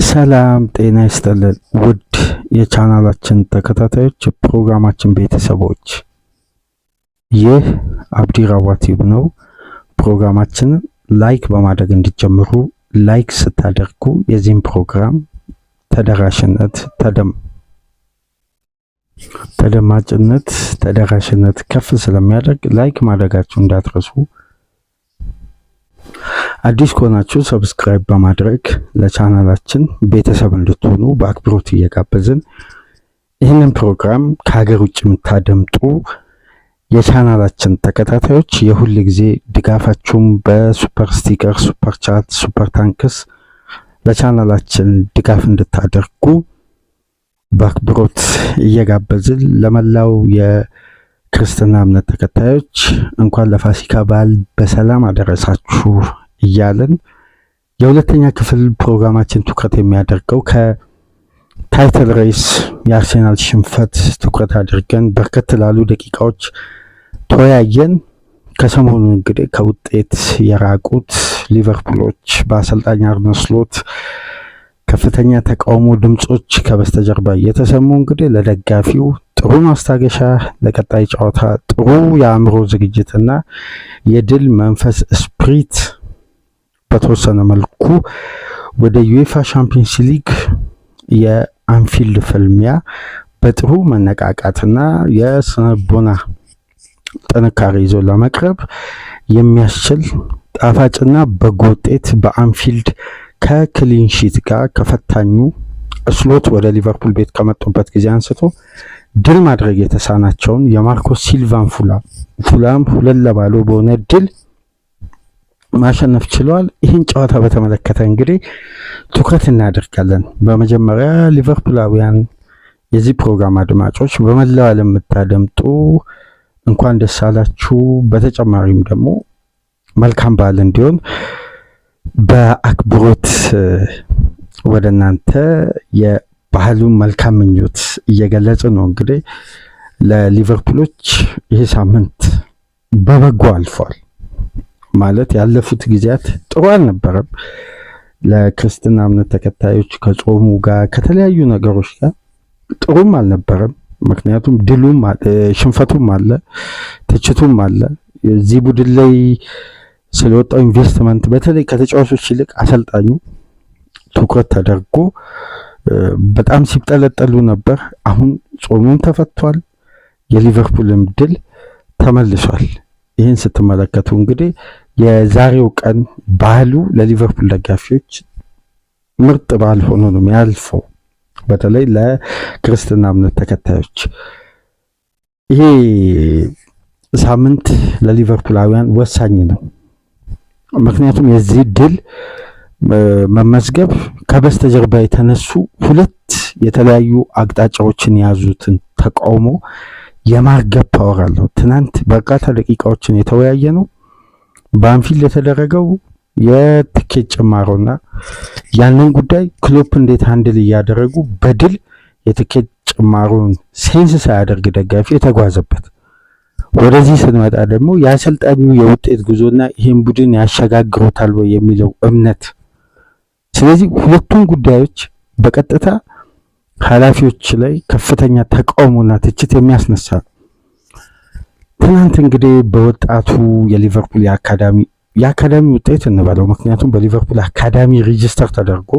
ሰላም ጤና ይስጥልን ውድ የቻናላችን ተከታታዮች ፕሮግራማችን ቤተሰቦች፣ ይህ አብዲ ራዋ ቲዩብ ነው። ፕሮግራማችንን ላይክ በማድረግ እንዲጀምሩ፣ ላይክ ስታደርጉ የዚህን ፕሮግራም ተደራሽነት ተደራሽነት ከፍ ስለሚያደርግ ላይክ ማድረጋችሁ እንዳትረሱ። አዲስ ከሆናችሁ ሰብስክራይብ በማድረግ ለቻናላችን ቤተሰብ እንድትሆኑ በአክብሮት እየጋበዝን፣ ይህንን ፕሮግራም ከሀገር ውጭ የምታደምጡ የቻናላችን ተከታታዮች የሁል ጊዜ ድጋፋችሁም በሱፐር ስቲከር፣ ሱፐር ቻት፣ ሱፐር ታንክስ ለቻናላችን ድጋፍ እንድታደርጉ በአክብሮት እየጋበዝን ለመላው የክርስትና እምነት ተከታዮች እንኳን ለፋሲካ በዓል በሰላም አደረሳችሁ እያልን የሁለተኛ ክፍል ፕሮግራማችን ትኩረት የሚያደርገው ከታይትል ሬስ የአርሴናል ሽንፈት ትኩረት አድርገን በርከት ላሉ ደቂቃዎች ተወያየን። ከሰሞኑ እንግዲህ ከውጤት የራቁት ሊቨርፑሎች በአሰልጣኝ አርነ ስሎት ከፍተኛ ተቃውሞ ድምጾች ከበስተጀርባ እየተሰሙ እንግዲህ ለደጋፊው ጥሩ ማስታገሻ፣ ለቀጣይ ጨዋታ ጥሩ የአእምሮ ዝግጅትና የድል መንፈስ ስፕሪት በተወሰነ መልኩ ወደ ዩኤፋ ሻምፒዮንስ ሊግ የአንፊልድ ፍልሚያ በጥሩ መነቃቃትና የስነቦና ጥንካሬ ይዞ ለመቅረብ የሚያስችል ጣፋጭና በጎ ውጤት በአንፊልድ ከክሊንሺት ጋር ከፈታኙ ስሎት ወደ ሊቨርፑል ቤት ከመጡበት ጊዜ አንስቶ ድል ማድረግ የተሳናቸውን የማርኮስ ሲልቫን ፉላም 2-0 በሆነ ድል ማሸነፍ ችለዋል። ይህን ጨዋታ በተመለከተ እንግዲህ ትኩረት እናደርጋለን። በመጀመሪያ ሊቨርፑላውያን የዚህ ፕሮግራም አድማጮች በመላው ዓለም የምታደምጡ እንኳን ደስ አላችሁ። በተጨማሪም ደግሞ መልካም በዓል እንዲሆን በአክብሮት ወደ እናንተ የባህሉን መልካም ምኞት እየገለጽ ነው። እንግዲህ ለሊቨርፑሎች ይህ ሳምንት በበጎ አልፏል ማለት ያለፉት ጊዜያት ጥሩ አልነበረም። ለክርስትና እምነት ተከታዮች ከጾሙ ጋር ከተለያዩ ነገሮች ጋር ጥሩም አልነበረም። ምክንያቱም ድሉም ሽንፈቱም አለ፣ ትችቱም አለ። እዚህ ቡድን ላይ ስለወጣው ኢንቨስትመንት በተለይ ከተጫዋቾች ይልቅ አሰልጣኙ ትኩረት ተደርጎ በጣም ሲብጠለጠሉ ነበር። አሁን ጾሙም ተፈቷል፣ የሊቨርፑልም ድል ተመልሷል። ይህን ስትመለከቱ እንግዲህ የዛሬው ቀን ባህሉ ለሊቨርፑል ደጋፊዎች ምርጥ ባህል ሆኖ ነው የሚያልፈው። በተለይ ለክርስትና እምነት ተከታዮች ይሄ ሳምንት ለሊቨርፑላውያን ወሳኝ ነው። ምክንያቱም የዚህ ድል መመዝገብ ከበስተጀርባ የተነሱ ሁለት የተለያዩ አቅጣጫዎችን የያዙትን ተቃውሞ የማርገብ ፓወር አለው። ትናንት በርካታ ደቂቃዎችን የተወያየ ነው በአንፊልድ የተደረገው የትኬት ጭማሮና ያንን ጉዳይ ክሎፕ እንዴት ሃንድል እያደረጉ በድል የትኬት ጭማሮን ሴንስ ሳያደርግ ደጋፊ የተጓዘበት። ወደዚህ ስንመጣ ደግሞ የአሰልጣኙ የውጤት ጉዞና ይህን ቡድን ያሸጋግሮታል ወይ የሚለው እምነት። ስለዚህ ሁለቱም ጉዳዮች በቀጥታ ኃላፊዎች ላይ ከፍተኛ ተቃውሞና ትችት የሚያስነሳ። ትናንት እንግዲህ በወጣቱ የሊቨርፑል የአካዳሚ ውጤት እንበለው፣ ምክንያቱም በሊቨርፑል አካዳሚ ሬጂስተር ተደርጎ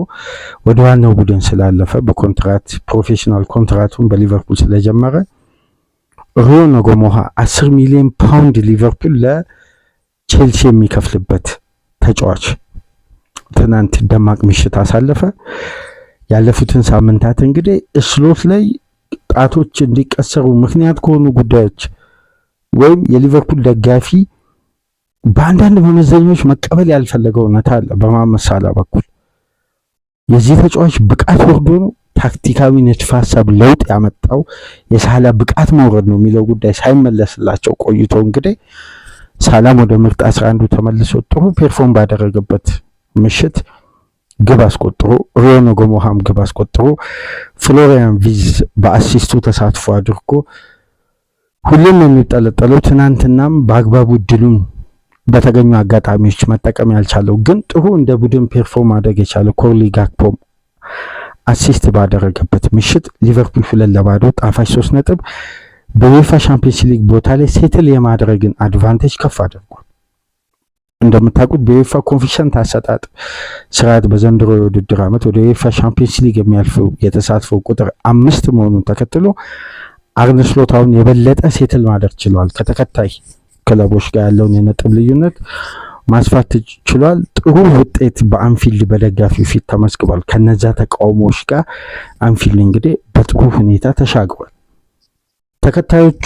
ወደ ዋናው ቡድን ስላለፈ በኮንትራት ፕሮፌሽናል ኮንትራቱን በሊቨርፑል ስለጀመረ ሪዮ ነጎሞሃ 10 ሚሊዮን ፓውንድ ሊቨርፑል ለቼልሲ የሚከፍልበት ተጫዋች ትናንት ደማቅ ምሽት አሳለፈ። ያለፉትን ሳምንታት እንግዲህ ስሎት ላይ ጣቶች እንዲቀሰሩ ምክንያት ከሆኑ ጉዳዮች ወይም የሊቨርፑል ደጋፊ በአንዳንድ መመዘኛዎች መቀበል ያልፈለገው እውነታ አለ። በመሐመድ ሳላህ በኩል የዚህ ተጫዋች ብቃት ወርዶ ነው ታክቲካዊ ንድፈ ሐሳብ ለውጥ ያመጣው የሳላህ ብቃት መውረድ ነው የሚለው ጉዳይ ሳይመለስላቸው ቆይቶ እንግዲህ ሳላም ወደ ምርጥ 11 ተመልሶ ጥሩ ፐርፎርም ባደረገበት ምሽት ግብ አስቆጥሮ ሪዮ ነጎሞሃም ግብ አስቆጥሮ ፍሎሪያን ቪዝ በአሲስቱ ተሳትፎ አድርጎ ሁሉም የሚጠለጠለው ትናንትናም በአግባቡ ድሉን በተገኙ አጋጣሚዎች መጠቀም ያልቻለው ግን ጥሩ እንደ ቡድን ፐርፎርም ማድረግ የቻለው ኮርሊ ጋክፖ አሲስት ባደረገበት ምሽት ሊቨርፑል 2-0 ጣፋጭ 3 ነጥብ በዩኤፋ ሻምፒዮንስ ሊግ ቦታ ላይ ሴትል የማድረግን አድቫንቴጅ ከፍ አድርጓል። እንደምታውቁት በዩኤፋ ኮንፌሽንት አሰጣጥ ስርዓት በዘንድሮ የውድድር ዓመት ወደ ዩኤፋ ሻምፒዮንስ ሊግ የሚያልፈው የተሳትፎ ቁጥር 5 መሆኑን ተከትሎ አርነ ስሎት አሁን የበለጠ ሴትል ማድረግ ችሏል። ከተከታይ ክለቦች ጋር ያለውን የነጥብ ልዩነት ማስፋት ችሏል። ጥሩ ውጤት በአንፊልድ በደጋፊው ፊት ተመስግቧል። ከነዛ ተቃውሞዎች ጋር አንፊልድ እንግዲህ በጥሩ ሁኔታ ተሻግሯል። ተከታዮቹ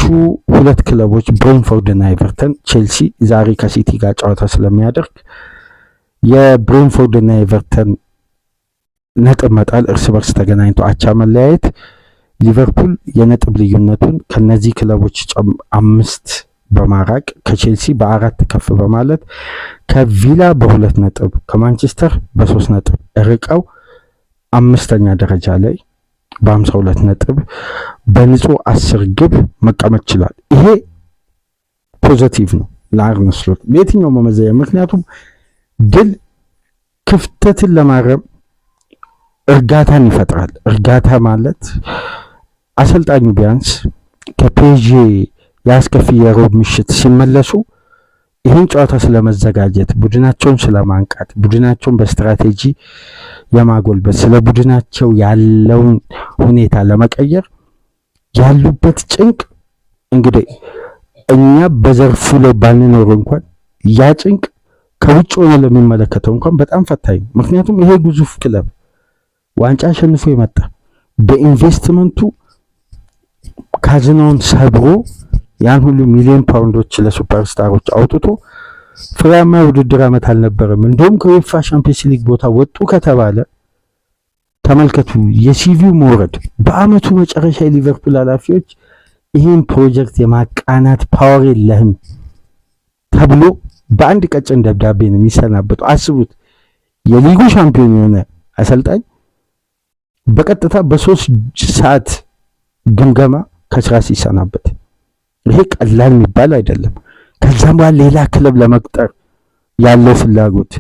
ሁለት ክለቦች ብሬንፎርድ እና ኤቨርተን፣ ቼልሲ ዛሬ ከሲቲ ጋር ጨዋታ ስለሚያደርግ የብሬንፎርድ እና ኤቨርተን ነጥብ መጣል፣ እርስ በርስ ተገናኝቶ አቻ መለያየት ሊቨርፑል የነጥብ ልዩነቱን ከነዚህ ክለቦች 5 በማራቅ ከቼልሲ በ4 ከፍ በማለት ከቪላ በ2 ነጥብ ከማንቸስተር በ3 ነጥብ ርቀው 5ኛ ደረጃ ላይ በ52 ነጥብ በንጹህ 10 ግብ መቀመጥ ችሏል። ይሄ ፖዚቲቭ ነው ለአርነ ስሎት በየትኛው መመዘኛ። ምክንያቱም ድል ክፍተትን ለማረም እርጋታን ይፈጥራል። እርጋታ ማለት አሰልጣኙ ቢያንስ ከፔዤ ያስከፊ የሮብ ምሽት ሲመለሱ ይህን ጨዋታ ስለመዘጋጀት፣ ቡድናቸውን ስለማንቃት፣ ቡድናቸውን በስትራቴጂ የማጎልበት፣ ስለ ቡድናቸው ያለውን ሁኔታ ለመቀየር ያሉበት ጭንቅ እንግዲህ እኛ በዘርፉ ላይ ባንኖር እንኳን ያ ጭንቅ ከውጭ ሆኖ ለሚመለከተው እንኳን በጣም ፈታኝ ነው። ምክንያቱም ይሄ ግዙፍ ክለብ ዋንጫ አሸንፎ የመጣ በኢንቨስትመንቱ ካዝናውን ሰብሮ ያን ሁሉ ሚሊዮን ፓውንዶች ለሱፐርስታሮች አውጥቶ ፍሬያማ የውድድር ዓመት አልነበረም። እንደውም ከዩኤፋ ሻምፒዮንስ ሊግ ቦታ ወጡ ከተባለ ተመልከቱ የሲቪው መውረድ። በአመቱ መጨረሻ የሊቨርፑል ኃላፊዎች ይህን ፕሮጀክት የማቃናት ፓወር የለህም ተብሎ በአንድ ቀጭን ደብዳቤ ነው የሚሰናበቱ። አስቡት የሊጉ ሻምፒዮን የሆነ አሰልጣኝ በቀጥታ በ3 ሰዓት ግምገማ ከስራ ሲሰናበት ይሄ ቀላል የሚባል አይደለም። ከዛም በኋላ ሌላ ክለብ ለመቅጠር ያለው ፍላጎት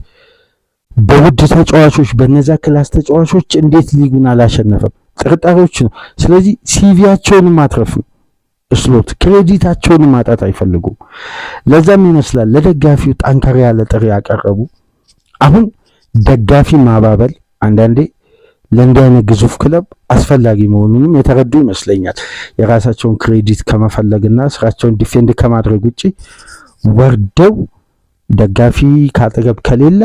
በውድ ተጫዋቾች በነዛ ክላስ ተጫዋቾች እንዴት ሊጉን አላሸነፈም? ጥርጣሬዎች ነው። ስለዚህ ሲቪያቸውን ማትረፍ ነው ስሎት፣ ክሬዲታቸውን ማጣት አይፈልጉም። ለዛም ይመስላል ለደጋፊው ጠንከር ያለ ጥሪ ያቀረቡ። አሁን ደጋፊ ማባበል አንዳንዴ ለእንዲህ አይነት ግዙፍ ክለብ አስፈላጊ መሆኑንም የተረዱ ይመስለኛል። የራሳቸውን ክሬዲት ከመፈለግና ስራቸውን ዲፌንድ ከማድረግ ውጪ ወርደው ደጋፊ ካጠገብ ከሌለ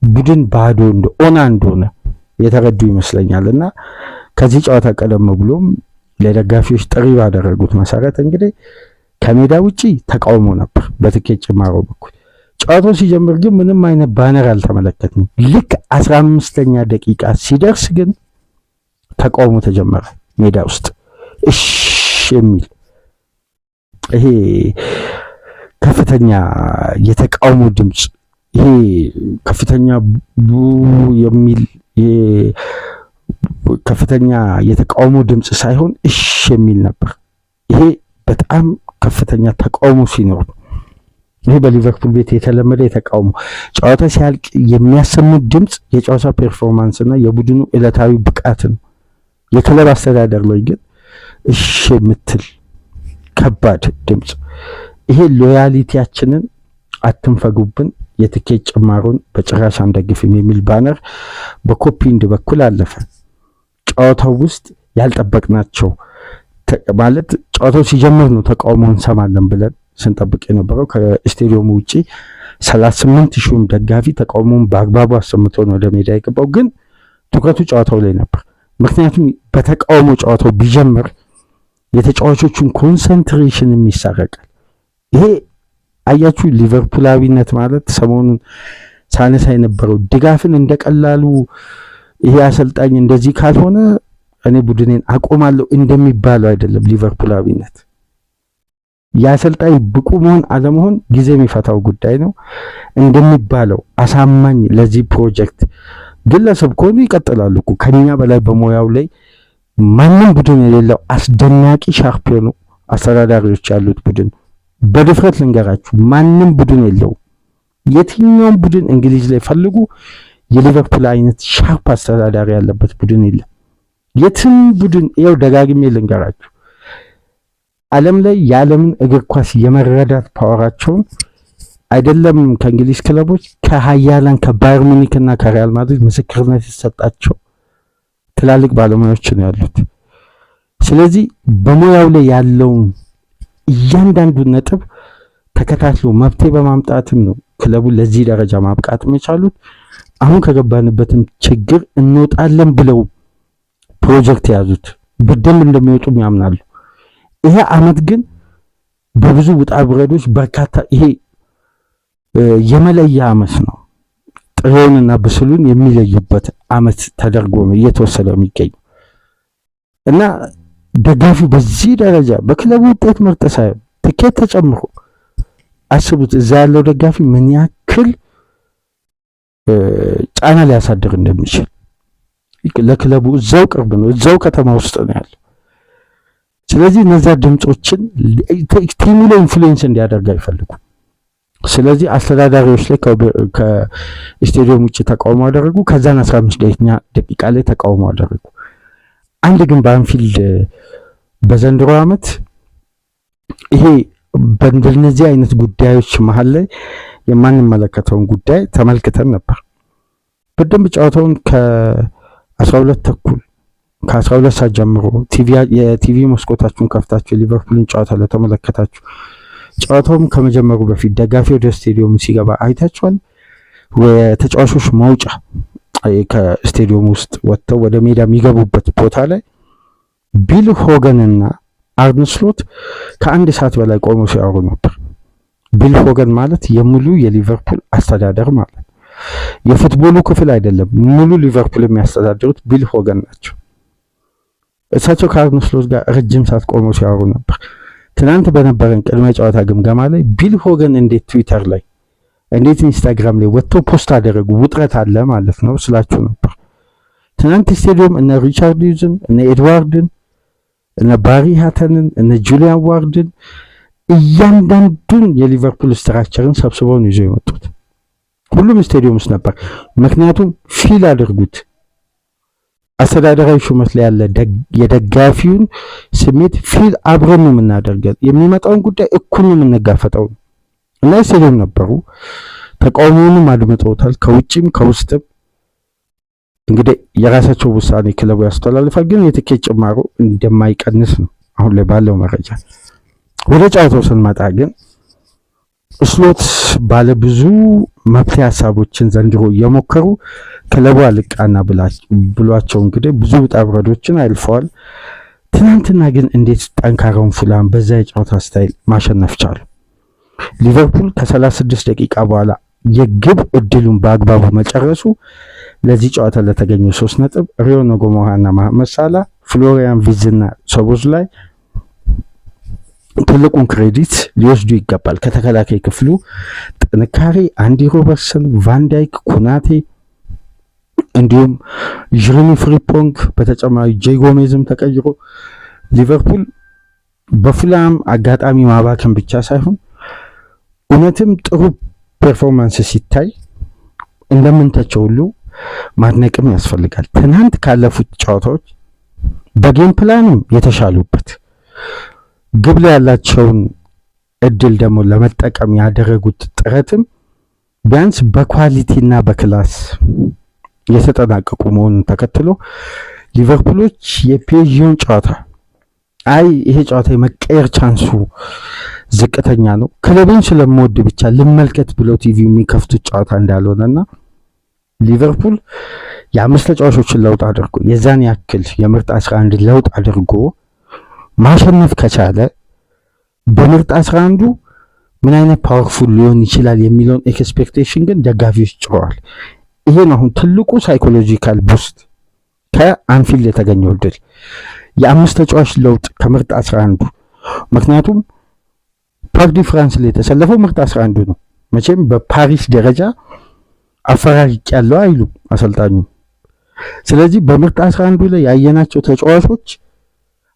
ቡድን ባዶ እንደሆነ የተረዱ ይመስለኛል። እና ከዚህ ጨዋታ ቀደም ብሎም ለደጋፊዎች ጥሪ ባደረጉት መሰረት እንግዲህ ከሜዳ ውጪ ተቃውሞ ነበር በትኬት ጭማሮ በኩል። ጨዋታው ሲጀምር ግን ምንም አይነት ባነር አልተመለከትንም። ልክ 15ኛ ደቂቃ ሲደርስ ግን ተቃውሞ ተጀመረ ሜዳ ውስጥ እሺ የሚል ይሄ ከፍተኛ የተቃውሞ ድምጽ፣ ይሄ ከፍተኛ ቡ የሚል ከፍተኛ የተቃውሞ ድምጽ ሳይሆን እሺ የሚል ነበር። ይሄ በጣም ከፍተኛ ተቃውሞ ሲኖር ይሄ በሊቨርፑል ቤት የተለመደ የተቃውሞ ጨዋታ ሲያልቅ የሚያሰሙት ድምጽ የጨዋታ ፐርፎርማንስ እና የቡድኑ ዕለታዊ ብቃት ነው። የክለብ አስተዳደር ላይ ግን እሺ የምትል ከባድ ድምጽ፣ ይሄ ሎያሊቲያችንን አትንፈጉብን፣ የትኬት ጭማሮን በጭራሽ አንደግፍም የሚል ባነር በኮፒንድ በኩል አለፈ። ጨዋታው ውስጥ ያልጠበቅናቸው ማለት ጨዋታው ሲጀምር ነው ተቃውሞ እንሰማለን ብለን ስንጠብቅ የነበረው። ከስቴዲየሙ ውጪ 38,000 ደጋፊ ተቃውሞውን በአግባቡ አሰምቶ ነው ወደ ሜዳ የገባው። ግን ትኩረቱ ጨዋታው ላይ ነበር። ምክንያቱም በተቃውሞ ጨዋታው ቢጀምር የተጫዋቾቹን ኮንሰንትሬሽን ይሰረቃል። ይሄ አያችሁ ሊቨርፑላዊነት ማለት ሰሞኑን ሳነሳ የነበረው ድጋፍን እንደቀላሉ ይሄ አሰልጣኝ እንደዚህ ካልሆነ እኔ ቡድኔን አቆማለሁ እንደሚባለው አይደለም። ሊቨርፑላዊነት የአሰልጣኝ ብቁ መሆን አለመሆን ጊዜ የሚፈታው ጉዳይ ነው። እንደሚባለው አሳማኝ ለዚህ ፕሮጀክት ግለሰብ ከሆኑ ይቀጥላሉ እኮ ከኛ በላይ በሙያው ላይ ማንም ቡድን የሌለው አስደናቂ ሻምፒዮኑ አስተዳዳሪዎች ያሉት ቡድን በድፍረት ልንገራችሁ ማንም ቡድን የለው። የትኛውም ቡድን እንግሊዝ ላይ ፈልጉ የሊቨርፑል አይነት ሻርፕ አስተዳዳሪ ያለበት ቡድን የለም። የትም ቡድን ይኸው ደጋግሜ ልንገራችሁ፣ ዓለም ላይ የዓለምን እግር ኳስ የመረዳት ፓወራቸውን አይደለም ከእንግሊዝ ክለቦች ከሀያላን ከባየር ሙኒክ እና ከሪያል ማድሪድ ምስክርነት የተሰጣቸው ትላልቅ ባለሙያዎች ነው ያሉት። ስለዚህ በሙያው ላይ ያለውን እያንዳንዱን ነጥብ ተከታትሎ መፍትሄ በማምጣትም ነው ክለቡን ለዚህ ደረጃ ማብቃት የቻሉት። አሁን ከገባንበትም ችግር እንወጣለን ብለው ፕሮጀክት የያዙት በደንብ እንደሚወጡም ያምናሉ። ይሄ አመት ግን በብዙ ውጣ ውረዶች በርካታ ይሄ የመለያ አመት ነው። ጥሬውንና ብስሉን የሚለዩበት አመት ተደርጎ ነው እየተወሰደ የሚገኘው እና ደጋፊው በዚህ ደረጃ በክለቡ ውጤት ምርጥ ሳይሆን ትኬት ተጨምሮ አስቡት፣ እዛ ያለው ደጋፊ ምን ያክል ጫና ሊያሳድር እንደሚችል። ለክለቡ እዛው ቅርብ ነው፣ እዛው ከተማ ውስጥ ነው ያለው። ስለዚህ እነዛ ድምጾችን ቲሙ ላይ ኢንፍሉዌንስ እንዲያደርግ አይፈልጉም። ስለዚህ አስተዳዳሪዎች ላይ ከስቴዲየም ውጭ ተቃውሞ አደረጉ። ከዛን 15 ደቂቃ ላይ ተቃውሞ አደረጉ። አንድ ግን በአንፊልድ በዘንድሮ ዓመት ይሄ በእንደነዚህ አይነት ጉዳዮች መሀል ላይ የማንመለከተውን ጉዳይ ተመልክተን ነበር። በደንብ ጨዋታውን ከ12 ተኩል ከ12 ሰዓት ጀምሮ የቲቪ መስኮታችሁን ከፍታችሁ የሊቨርፑልን ጨዋታ ለተመለከታችሁ ጨዋታውም ከመጀመሩ በፊት ደጋፊ ወደ ስቴዲየም ሲገባ አይታችኋል። የተጫዋቾች መውጫ ከስቴዲየም ውስጥ ወጥተው ወደ ሜዳ የሚገቡበት ቦታ ላይ ቢል ሆገን እና አርነ ስሎት ከአንድ ሰዓት በላይ ቆመው ሲያወሩ ነበር። ቢል ሆገን ማለት የሙሉ የሊቨርፑል አስተዳደር ማለት የፉትቦሉ ክፍል አይደለም፣ ሙሉ ሊቨርፑል የሚያስተዳድሩት ቢል ሆገን ናቸው። እሳቸው ከአርነ ስሎት ጋር ረጅም ሰዓት ቆመው ሲያወሩ ነበር። ትናንት በነበረን ቅድመ ጨዋታ ግምገማ ላይ ቢል ሆገን እንዴት ትዊተር ላይ እንዴት ኢንስታግራም ላይ ወጥተው ፖስት አደረጉ ውጥረት አለ ማለት ነው ስላችሁ ነበር። ትናንት ስቴዲየም እነ ሪቻርድ ዩዝን እነ ኤድዋርድን እነ ባሪ ሃተንን እነ ጁሊያን ዋርድን እያንዳንዱን የሊቨርፑል ስትራክቸርን ሰብስበው ነው ይዘው የመጡት። ሁሉም ስቴዲየም ውስጥ ነበር። ምክንያቱም ፊል አድርጉት፣ አስተዳደራዊ ሹመት ላይ ያለ የደጋፊውን ስሜት ፊል አብረን ነው የምናደርገው። የሚመጣውን ጉዳይ እኩል ነው የምንጋፈጠው እና ስቴዲየም ነበሩ። ተቃውሞውንም አድምጠውታል። ከውጭም ከውስጥም እንግዲህ የራሳቸው ውሳኔ ክለቡ ያስተላልፋል። ግን የትኬት ጭማሮ እንደማይቀንስ ነው አሁን ላይ ባለው መረጃ። ወደ ጨዋታው ስንመጣ ግን ስሎት ባለ ብዙ መፍትሄ ሀሳቦችን ዘንድሮ እየሞከሩ ክለቡ አልቃና ብሏቸው እንግዲህ ብዙ ውጣ ውረዶችን አልፈዋል። ትናንትና ግን እንዴት ጠንካራውን ፉላም በዛ የጨዋታ ስታይል ማሸነፍ ቻሉ? ሊቨርፑል ከ36 ደቂቃ በኋላ የግብ እድሉን በአግባቡ መጨረሱ ለዚህ ጨዋታ ለተገኘው 3 ነጥብ ሪዮ ነጎሞሃና መሐመድ ሳላ፣ ፍሎሪያን ቪዝና ሶቦስላይ ትልቁን ክሬዲት ሊወስዱ ይገባል። ከተከላካይ ክፍሉ ጥንካሬ አንዲ ሮበርትሰን፣ ቫንዳይክ፣ ኩናቴ እንዲሁም ጀረሚ ፍሪፖንግ በተጨማሪ ጄ ጎሜዝም ተቀይሮ ሊቨርፑል በፉላም አጋጣሚ ማባከን ብቻ ሳይሆን እውነትም ጥሩ ፐርፎርማንስ ሲታይ እንደምንተቸው ሁሉ ማድነቅም ያስፈልጋል። ትናንት ካለፉት ጨዋታዎች በጌም ፕላንም የተሻሉበት ግብ ላይ ያላቸውን እድል ደግሞ ለመጠቀም ያደረጉት ጥረትም ቢያንስ በኳሊቲና በክላስ የተጠናቀቁ መሆኑን ተከትሎ ሊቨርፑሎች የፒኤስጂውን ጨዋታ ይሄ ጨዋታ የመቀየር ቻንሱ ዝቅተኛ ነው፣ ክለቡን ስለምወድ ብቻ ልመልከት ብለው ቲቪ የሚከፍቱት ጨዋታ እንዳልሆነና ሊቨርፑል የአምስት ተጫዋቾችን ለውጥ አድርጎ የዛን ያክል የምርጥ 11 ለውጥ አድርጎ ማሸነፍ ከቻለ በምርጥ 11ዱ ምን አይነት ፓወርፉል ሊሆን ይችላል የሚለውን ኤክስፔክቴሽን ግን ደጋፊዎች ጭረዋል። ይሄን አሁን ትልቁ ሳይኮሎጂካል ቡስት ከአንፊልድ የተገኘው ድል የአምስት ተጫዋች ለውጥ ከምርጥ 11ዱ። ምክንያቱም ፓርክ ዲ ፍራንስ ላይ የተሰለፈው ምርጥ 11ዱ ነው። መቼም በፓሪስ ደረጃ አፈራርቅ ያለው አይሉ አሰልጣኙ። ስለዚህ በምርጥ 11ዱ ላይ ያየናቸው ተጫዋቾች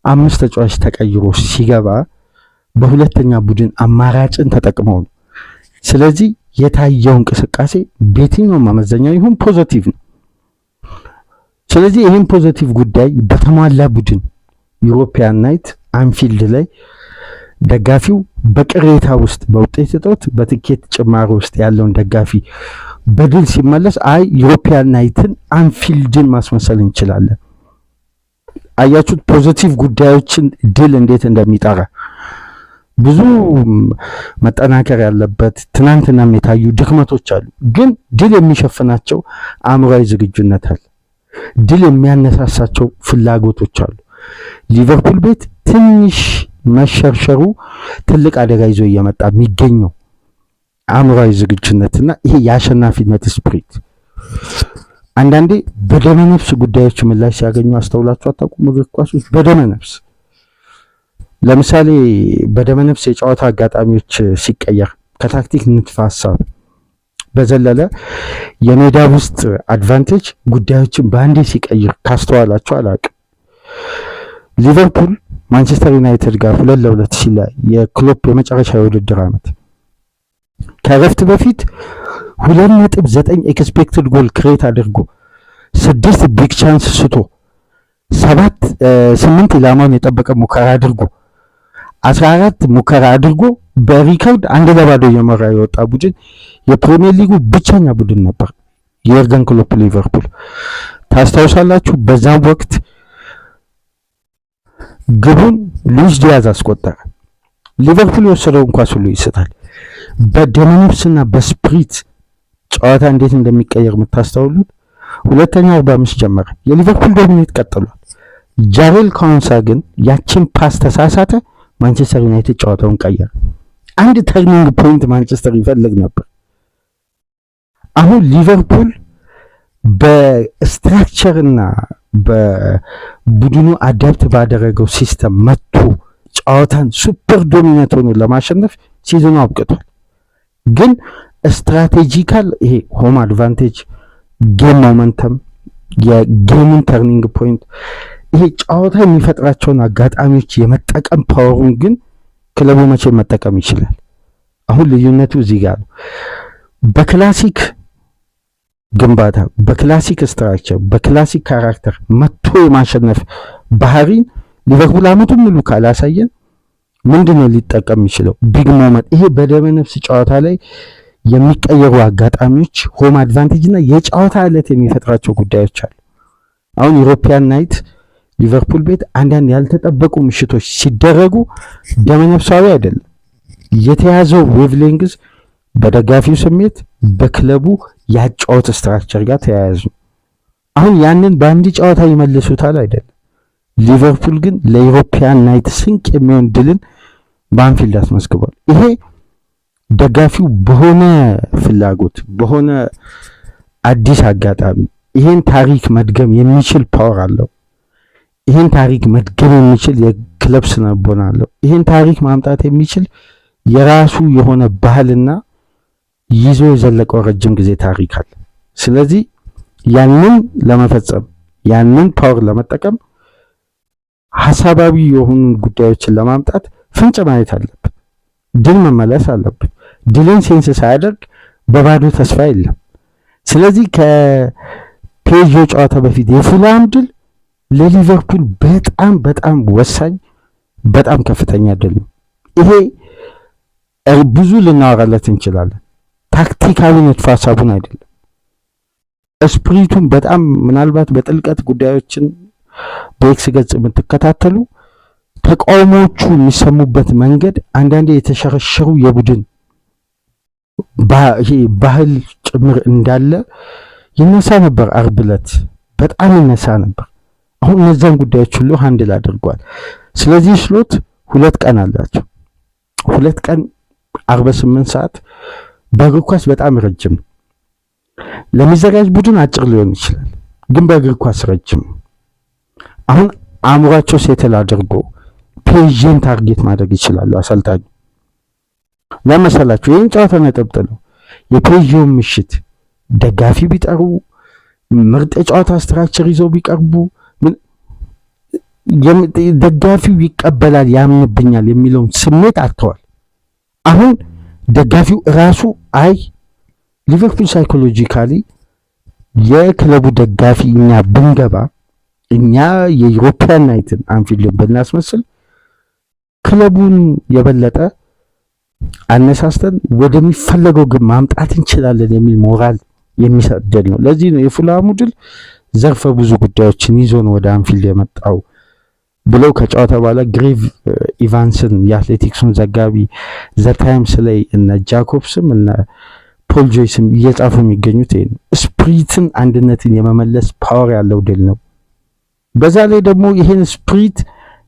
አምስት ተጫዋች ተቀይሮ ሲገባ በሁለተኛ ቡድን አማራጭን ተጠቅመው ነው። ስለዚህ የታየው እንቅስቃሴ በየትኛውም መመዘኛ ይሁን ፖዚቲቭ ነው። ስለዚህ ይህን ፖዚቲቭ ጉዳይ በተሟላ ቡድን ዩሮፒያን ናይት አንፊልድ ላይ ደጋፊው በቅሬታ ውስጥ በውጤት እጦት በትኬት ጭማሪ ውስጥ ያለውን ደጋፊ በድል ሲመለስ አይ ዩሮፒያን ናይትን አንፊልድን ማስመሰል እንችላለን። አያችሁት ፖዚቲቭ ጉዳዮችን ድል እንዴት እንደሚጠራ። ብዙ መጠናከር ያለበት ትናንትናም የታዩ ድክመቶች አሉ፣ ግን ድል የሚሸፍናቸው አእምሯዊ ዝግጁነት አለ። ድል የሚያነሳሳቸው ፍላጎቶች አሉ። ሊቨርፑል ቤት ትንሽ መሸርሸሩ ትልቅ አደጋ ይዞ እየመጣ የሚገኘው አእምሯዊ ዝግጁነትና ይሄ የአሸናፊነት ስፕሪት። አንዳንዴ በደመ ነፍስ ጉዳዮች ምላሽ ሲያገኙ አስተውላችሁ አታውቁም? እግር ኳሶች በደመ ነፍስ ለምሳሌ በደመ ነፍስ የጨዋታ አጋጣሚዎች ሲቀየር ከታክቲክ ንድፈ ሐሳብ በዘለለ የሜዳ ውስጥ አድቫንቴጅ ጉዳዮችን በአንዴ ሲቀይር ካስተዋላችሁ አላውቅም። ሊቨርፑል ማንቸስተር ዩናይትድ ጋር 2-2 ሲለያይ የክሎፕ የመጨረሻ የውድድር ዓመት ከረፍት በፊት 2.9 ኤክስፔክትድ ጎል ክሬት አድርጎ 6 ቢግ ቻንስ ስቶ 8 ኢላማውን የጠበቀ ሙከራ አድርጎ 14 ሙከራ አድርጎ በሪከርድ 1-0 እየመራ የወጣ ቡድን የፕሪሚየር ሊጉ ብቸኛ ቡድን ነበር የኤርገን ክሎፕ ሊቨርፑል። ታስታውሳላችሁ? በዛም ወቅት ግቡን ሉዊስ ዲያዝ አስቆጠረ። ሊቨርፑል የወሰደውን ኳስ ሁሉ ይስታል። በደመነፍስና በስፕሪት ጨዋታ እንዴት እንደሚቀየር የምታስተውሉት። ሁለተኛው 45 ጀመረ። የሊቨርፑል ዶሚኔት ቀጥሏል። ጃሬል ካውንሳ ግን ያችን ፓስ ተሳሳተ። ማንቸስተር ዩናይትድ ጨዋታውን ቀየረ። አንድ ተርኒንግ ፖይንት ማንቸስተር ይፈልግ ነበር። አሁን ሊቨርፑል በስትራክቸርና በቡድኑ አዳፕት ባደረገው ሲስተም መጥቶ ጨዋታን ሱፐር ዶሚኔት ሆኖ ለማሸነፍ ሲዝኑ አብቅቷል። ግን ስትራቴጂካል ይሄ ሆም አድቫንቴጅ፣ ጌም ሞመንተም፣ የጌሙን ተርኒንግ ፖይንት ይሄ ጨዋታ የሚፈጥራቸውን አጋጣሚዎች የመጠቀም ፓወሩን ግን ክለቡ መቼ መጠቀም ይችላል? አሁን ልዩነቱ እዚህ ጋር ነው። በክላሲክ ግንባታ፣ በክላሲክ ስትራክቸር፣ በክላሲክ ካራክተር መጥቶ የማሸነፍ ባህሪን ሊቨርፑል ዓመቱን ሙሉ ካላሳየን ምንድነው ሊጠቀም የሚችለው? ቢግ ሞመንት፣ ይሄ በደመ ነፍስ ጨዋታ ላይ የሚቀየሩ አጋጣሚዎች፣ ሆም አድቫንቴጅ እና የጨዋታ ዕለት የሚፈጥራቸው ጉዳዮች አሉ። አሁን ዩሮፒያን ናይት ሊቨርፑል ቤት አንዳንድ ያልተጠበቁ ምሽቶች ሲደረጉ ደመ ነፍሳዊ አይደለም። የተያዘው ዌቭሌንግዝ በደጋፊው ስሜት በክለቡ ያጫወት ስትራክቸር ጋር ተያያዙ። አሁን ያንን በአንድ ጨዋታ ይመልሱታል አይደለም። ሊቨርፑል ግን ለዩሮፒያን ናይት ስንቅ የሚሆን ድልን በአንፊልድ አስመዝግቧል። ይሄ ደጋፊው በሆነ ፍላጎት በሆነ አዲስ አጋጣሚ ይሄን ታሪክ መድገም የሚችል ፓወር አለው። ይሄን ታሪክ መድገም የሚችል የክለብ ስነቦና አለው። ይሄን ታሪክ ማምጣት የሚችል የራሱ የሆነ ባህልና ይዞ የዘለቀው ረጅም ጊዜ ታሪክ አለ። ስለዚህ ያንን ለመፈጸም ያንን ፓወር ለመጠቀም ሐሳባዊ የሆኑ ጉዳዮችን ለማምጣት ፍንጭ ማየት አለበት። ድል መመለስ አለበት። ድልን ሴንስ ሳያደርግ በባዶ ተስፋ የለም። ስለዚህ ከፔጆ ጨዋታ በፊት የፉላም ድል ለሊቨርፑል በጣም በጣም ወሳኝ በጣም ከፍተኛ ድል ነው። ይሄ ብዙ ልናወራለት እንችላለን። ታክቲካዊ ንድፈ ሐሳቡን አይደለም፣ ስፕሪቱን በጣም ምናልባት በጥልቀት ጉዳዮችን በኤክስ ገጽ የምትከታተሉ ተቃውሞዎቹ የሚሰሙበት መንገድ አንዳንዴ የተሸረሸሩ የቡድን ባህል ጭምር እንዳለ ይነሳ ነበር። አርብ ዕለት በጣም ይነሳ ነበር። አሁን እነዛን ጉዳዮች ሁሉ ሃንድል አድርጓል። ስለዚህ ስሎት 2 ቀን አላቸው። 2 ቀን 48 ሰዓት በእግር ኳስ በጣም ረጅም፣ ለሚዘጋጅ ቡድን አጭር ሊሆን ይችላል፣ ግን በእግር ኳስ ረጅም። አሁን አእምሯቸው ሴትል አድርጎ ፔዥን ታርጌት ማድረግ ይችላሉ አሰልጣኙ። ለመሰላችሁ ይህን ጨዋታ ነጥብ ጥለው የፔዥን ምሽት ደጋፊ ቢጠሩ ምርጥ የጨዋታ ስትራክቸር ይዘው ቢቀርቡ ደጋፊው ይቀበላል፣ ያምንብኛል የሚለውን ስሜት አጥተዋል። አሁን ደጋፊው ራሱ አይ ሊቨርፑል ሳይኮሎጂካሊ የክለቡ ደጋፊ እኛ ብንገባ እኛ የዩሮፒያን ናይትን አንፊልድን ብናስመስል ክለቡን የበለጠ አነሳስተን ወደሚፈለገው ግን ማምጣት እንችላለን የሚል ሞራል የሚሰጥ ድል ነው። ለዚህ ነው የፉልሃሙ ድል ዘርፈ ብዙ ጉዳዮችን ይዞ ነው ወደ አንፊልድ የመጣው ብለው ከጨዋታ በኋላ ግሬቭ ኢቫንስን የአትሌቲክሱን ዘጋቢ ዘ ታይምስ ላይ እነ ጃኮብስም እነ ፖል ጆይስም እየጻፉ የሚገኙት ይሄ ነው። ስፕሪትን አንድነትን የመመለስ ፓወር ያለው ድል ነው። በዛ ላይ ደግሞ ይሄን ስፕሪት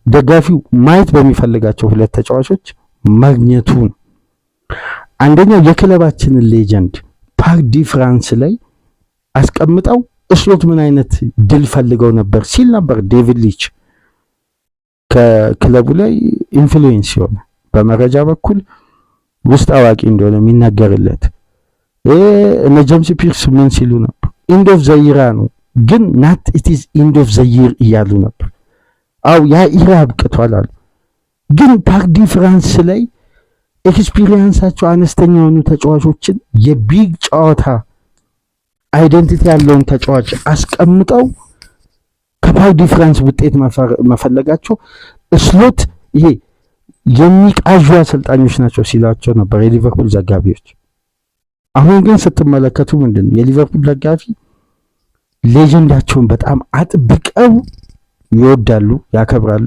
ደጋፊው ማየት በሚፈልጋቸው ሁለት ተጫዋቾች ማግኘቱን አንደኛው የክለባችንን ሌጀንድ ፓርክ ዲ ፍራንስ ላይ አስቀምጠው እስሎት ምን አይነት ድል ፈልገው ነበር ሲል ነበር ዴቪድ ሊች ከክለቡ ላይ ኢንፍሉዌንስ የሆነ በመረጃ በኩል ውስጥ አዋቂ እንደሆነ የሚናገርለት እነ ጄምስ ፒርስ ምን ሲሉ ነበር? ኢንድ ኦፍ ዘ ኢራ ነው ግን ናት ኢት ኢዝ ኢንድ ኦፍ ዘ ይር እያሉ ነበር። አው ያ ኢራ አብቅቷል አሉ። ግን ፓርክ ዲ ፍራንስ ላይ ኤክስፒሪየንሳቸው አነስተኛ የሆኑ ተጫዋቾችን የቢግ ጨዋታ አይደንቲቲ ያለውን ተጫዋች አስቀምጠው ከፓርክ ዲ ፍራንስ ውጤት መፈለጋቸው እስሎት ይሄ የሚቃዡ አሰልጣኞች ናቸው ሲላቸው ነበር የሊቨርፑል ዘጋቢዎች። አሁን ግን ስትመለከቱ ምንድነው የሊቨርፑል ደጋፊ ሌጀንዳቸውን በጣም አጥብቀው ይወዳሉ፣ ያከብራሉ፣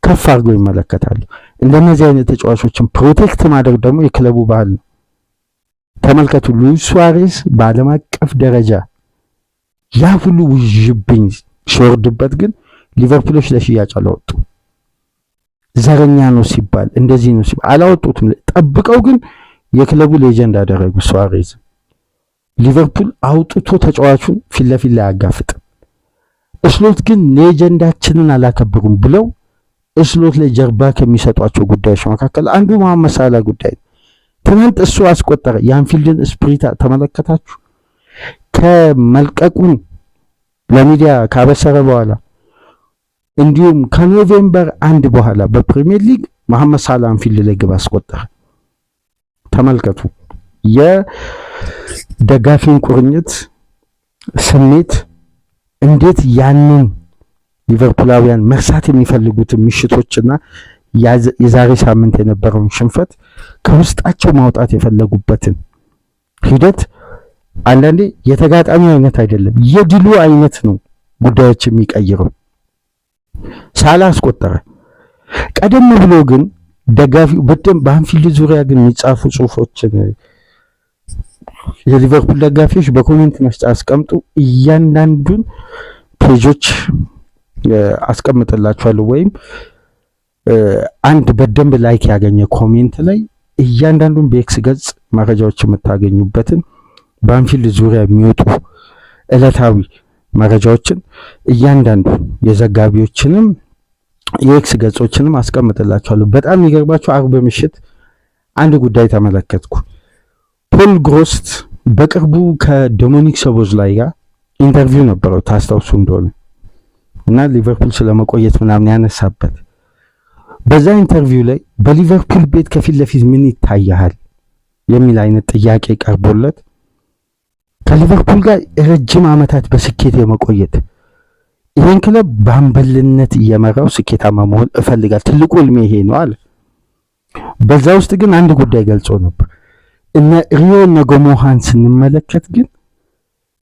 ከፍ አድርገው ይመለከታሉ። እንደነዚህ አይነት ተጫዋቾችን ፕሮቴክት ማድረግ ደግሞ የክለቡ ባህል ነው። ተመልከቱ ሉዊስ ሱዋሬዝ በዓለም አቀፍ ደረጃ ያ ሁሉ ውዥብኝ ሲወርድበት ግን ሊቨርፑሎች ለሽያጭ አላወጡ። ዘረኛ ነው ሲባል እንደዚህ ነው ሲባል አላወጡትም። ጠብቀው ግን የክለቡ ሌጀንድ አደረጉ ሱዋሬዝ። ሊቨርፑል አውጥቶ ተጫዋቹን ፊት ለፊት ላይ አያጋፍጥም። እስሎት ግን ሌጀንዳችንን አላከበሩም ብለው እስሎት ላይ ጀርባ ከሚሰጧቸው ጉዳዮች መካከል አንዱ መሐመድ ሳላህ ጉዳይ ነው። ትናንት እሱ አስቆጠረ። የአንፊልድን ስፕሪት ተመለከታችሁ? ከመልቀቁን ለሚዲያ ካበሰረ በኋላ እንዲሁም ከኖቬምበር 1 በኋላ በፕሪሚየር ሊግ መሐመድ ሳላህ አንፊልድ ላይ ግብ አስቆጠረ። ተመልከቱ የደጋፊውን ቁርኝት ስሜት እንዴት ያንን ሊቨርፑላውያን መርሳት የሚፈልጉትን ምሽቶችና የዛሬ ሳምንት የነበረውን ሽንፈት ከውስጣቸው ማውጣት የፈለጉበትን ሂደት አንዳንዴ የተጋጣሚ አይነት አይደለም የድሉ አይነት ነው ጉዳዮች የሚቀይረው። ሳላህ አስቆጠረ። ቀደም ብሎ ግን ደጋፊው በደም በአንፊልድ ዙሪያ ግን የሚጻፉ ጽሁፎችን የሊቨርፑል ደጋፊዎች በኮሜንት መስጫ አስቀምጡ። እያንዳንዱን ፔጆች አስቀምጥላችኋለሁ ወይም አንድ በደንብ ላይክ ያገኘ ኮሜንት ላይ እያንዳንዱን በኤክስ ገጽ መረጃዎች የምታገኙበትን በአንፊልድ ዙሪያ የሚወጡ ዕለታዊ መረጃዎችን እያንዳንዱ የዘጋቢዎችንም የኤክስ ገጾችንም አስቀምጥላችኋለሁ። በጣም የሚገርባችሁ አርብ ምሽት አንድ ጉዳይ ተመለከትኩ። ፖል ግሮስት በቅርቡ ከዶሚኒክ ሶቦዝላይ ጋር ኢንተርቪው ነበረው ታስታውሱ እንደሆነ እና ሊቨርፑል ስለመቆየት ምናምን ያነሳበት በዛ ኢንተርቪው ላይ በሊቨርፑል ቤት ከፊት ለፊት ምን ይታያል የሚል አይነት ጥያቄ ቀርቦለት ከሊቨርፑል ጋር ረጅም ዓመታት በስኬት የመቆየት ይሄን ክለብ በአምበልነት እየመራው ስኬታማ መሆን እፈልጋለሁ፣ ትልቁ ህልሜ ይሄ ነው አለ። በዛ ውስጥ ግን አንድ ጉዳይ ገልጾ ነበር። እነ ሪዮ ነጎሞሃን ስንመለከት ግን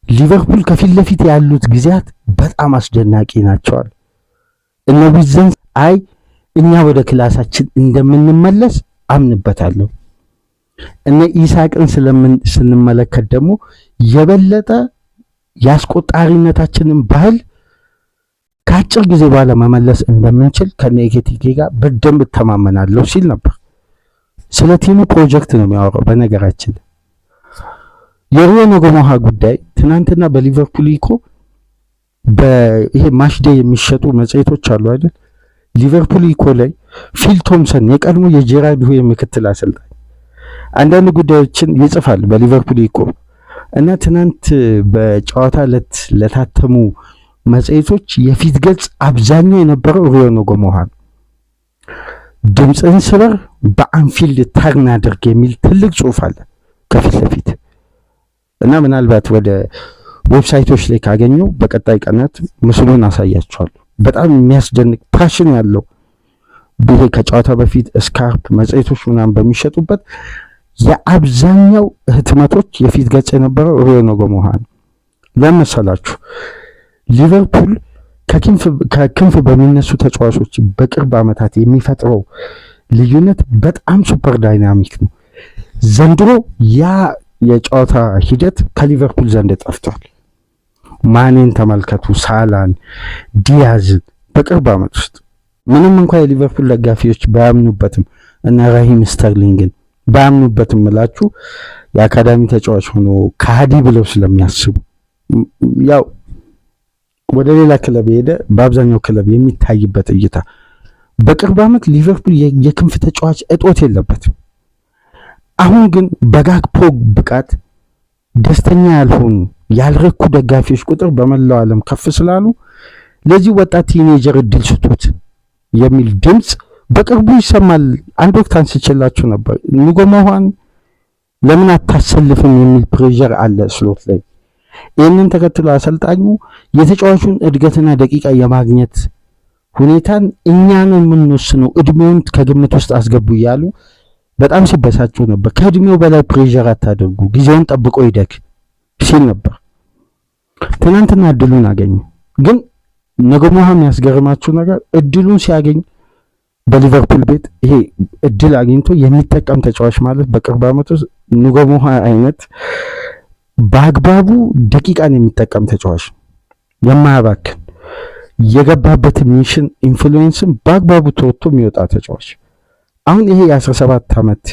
ሊቨርፑል ከፊት ለፊት ያሉት ጊዜያት በጣም አስደናቂ ናቸዋል። እነ ዊዘን አይ እኛ ወደ ክላሳችን እንደምንመለስ አምንበታለሁ። እነ ኢሳቅን ስንመለከት ደግሞ የበለጠ ያስቆጣሪነታችንን ባህል ከአጭር ጊዜ በኋላ መመለስ እንደምንችል ከነኤኬቲኬ ጋር በደንብ ተማመናለሁ ሲል ነበር። ስለ ቲሙ ፕሮጀክት ነው የሚያወራው። በነገራችን የሪዮ ነጎሞሃ ጉዳይ ትናንትና በሊቨርፑል ኢኮ በይሄ ማሽዴ የሚሸጡ መጽሔቶች አሉ አይደል? ሊቨርፑል ኢኮ ላይ ፊል ቶምሰን የቀድሞ የጄራርድ ሁዌ ምክትል አሰልጣኝ አንዳንድ ጉዳዮችን ይጽፋል በሊቨርፑል ኢኮ እና ትናንት በጨዋታ ዕለት ለታተሙ መጽሔቶች የፊት ገጽ አብዛኛው የነበረው ሪዮ ነጎሞሃ ድምፅን ስበር በአንፊልድ ተርን አድርግ የሚል ትልቅ ጽሑፍ አለ ከፊት ለፊት እና ምናልባት ወደ ዌብሳይቶች ላይ ካገኘው በቀጣይ ቀናት ምስሉን አሳያችኋለሁ። በጣም የሚያስደንቅ ፓሽን ያለው ይሄ ከጨዋታ በፊት ስካርፕ መጽሔቶች ምናምን በሚሸጡበት የአብዛኛው ህትመቶች የፊት ገጽ የነበረው ሪዮ ኖጎሞሃ ነው። ለመሰላችሁ ሊቨርፑል ከክንፍ በሚነሱ ተጫዋቾች በቅርብ ዓመታት የሚፈጥረው ልዩነት በጣም ሱፐር ዳይናሚክ ነው። ዘንድሮ ያ የጨዋታ ሂደት ከሊቨርፑል ዘንድ ጠፍቷል። ማኔን ተመልከቱ፣ ሳላን፣ ዲያዝን በቅርብ ዓመት ውስጥ ምንም እንኳን የሊቨርፑል ደጋፊዎች ባያምኑበትም እና ራሂም ስተርሊንግን ባያምኑበትም እላችሁ የአካዳሚ ተጫዋች ሆኖ ካዲ ብለው ስለሚያስቡ ያው ወደ ሌላ ክለብ ሄደ በአብዛኛው ክለብ የሚታይበት እይታ በቅርብ ዓመት ሊቨርፑል የክንፍ ተጫዋች እጦት የለበትም። አሁን ግን በጋክፖ ብቃት ደስተኛ ያልሆኑ ያልረኩ ደጋፊዎች ቁጥር በመላው ዓለም ከፍ ስላሉ ለዚህ ወጣት ቲኔጀር እድል ስጡት የሚል ድምፅ በቅርቡ ይሰማል። አንድ ወቅት አንስቼላችሁ ነበር። ኖጎሞሃን ለምን አታሰልፍም የሚል ፕሬዠር አለ ስሎት ላይ። ይህንን ተከትሎ አሰልጣኙ የተጫዋቹን እድገትና ደቂቃ የማግኘት ሁኔታን እኛን የምንወስነው እድሜውን ከግምት ውስጥ አስገቡ እያሉ በጣም ሲበሳጩ ነበር። ከእድሜው በላይ ፕሬዠር አታደርጉ፣ ጊዜውን ጠብቆ ይደግ ሲል ነበር። ትናንትና እድሉን አገኘ። ግን ኖጎሞሃ የሚያስገርማችሁ ነገር እድሉን ሲያገኝ በሊቨርፑል ቤት ይሄ እድል አግኝቶ የሚጠቀም ተጫዋች ማለት በቅርብ ዓመት ውስጥ ኖጎሞሃ አይነት በአግባቡ ደቂቃን የሚጠቀም ተጫዋች የማያባክን የገባበት ሚሽን ኢንፍሉዌንስን በአግባቡ ተወጥቶ የሚወጣ ተጫዋች። አሁን ይሄ የ17 ዓመት